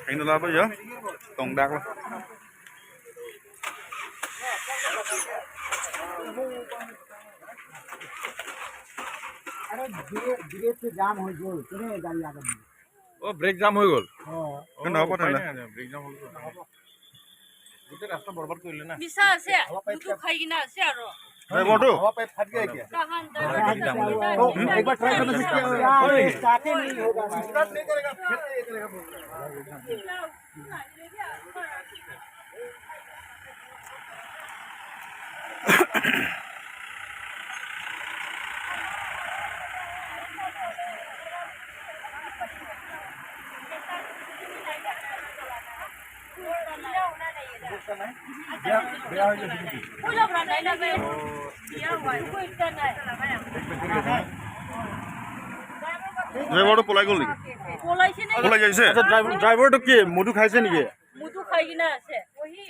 Anh nó bây giờ tổng đặc luôn. अरे break से जाम हो गई किने गाड़ी आ गई ओ ब्रेक जाम হৈ গল কেন হ'ব তাহলে ব্রেক জাম হল গোটেই রাস্তা বরবাদ কৰিলে না মিছা আছে দুটো খাই কিনা আছে আৰু ড্রাইভারটো हवा पाइप फट गया क्या कहां तो एक बार ट्राई करना चाहिए स्टार्ट ही नहीं होगा स्टार्ट नहीं करेगा फिर ये करेगा ড্রাইভারটো পলাই গল নেকি পলাইছে নে পলাই যাইছে আচ্ছা ড্রাইভারটো কি মধু খাইছে নেকি মুদু খাই কিনা আছে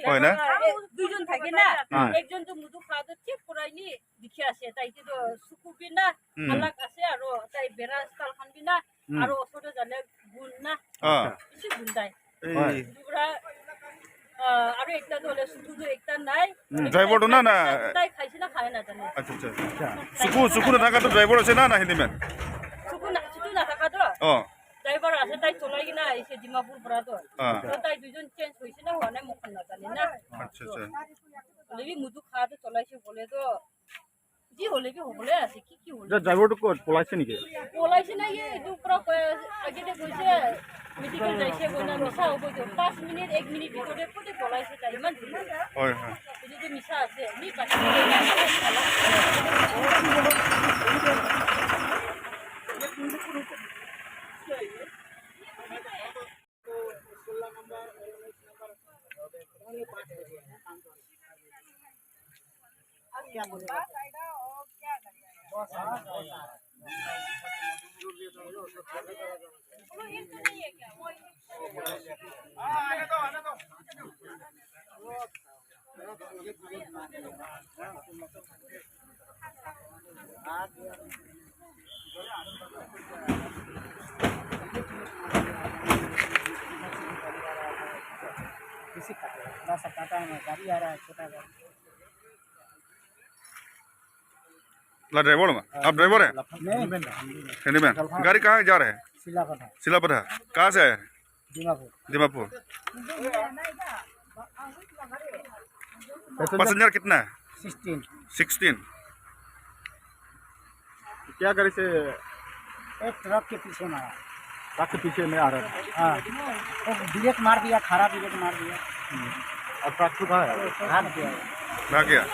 হয় না দুইজন থাকে না একজন তো মুদু খাওয়াতে চেক করাইনি দেখি আছে তাই তো সুকু বিনা আলাক আছে আৰু তাই বেৰা স্টাইল খান বিনা আৰু ওচৰতে জানে গুণ না কিছু গুণ তাই দুৰা আৰু একটা দলে সুকু একটা নাই ড্রাইভারটো না না তাই খাইছে না খায় না জানে আচ্ছা আচ্ছা সুকু না থাকাটো ড্রাইভার আছে না না হিন্দিমেন সুকু না থাকা তো ড্রাইভার আছে তাই চলাই কিনা আহিছে ডিমাপুৰ পৰা তো তাই দুজন চেঞ্জ হৈছে না হোৱা নাই মোক নাজানে না আচ্ছা আচ্ছা হলে মুদু খাওয়াতে চলাইছে বলে তো যি হলে কি হবলে আছে কি কি হল ড্রাইভারটো ক'ত পলাইছে নেকি পলাইছে না এইটো পুৰা আগেতে কৈছে মেডিকেল যাইছে বনা মিছা হ'ব তো 5 মিনিট 1 মিনিট ভিতৰতে কোতে পলাইছে তাই ইমান হয় হয় এইটো মিছা আছে নি পাছে क्या बोलेगा किसी का थोड़ा सा काटा है गाड़ी आ रहा है छोटा गाड़ी ला ड्राइवर आप ड्राइवर है नहीं हिंदीमेन गाड़ी कहाँ जा रहे हैं सिलापट है सिलापथा कहाँ से आए हैं दीमापुर दीमापुर पैसेंजर कितना है 16 क्या गाड़ी से एक ट्रक के पीछे मारा ट्रक के पीछे में आ रहा था हाँ वो ब्रेक मार दिया खराब ब्रेक मार दिया और ट्रक तो कहाँ है भाग गया भाग गया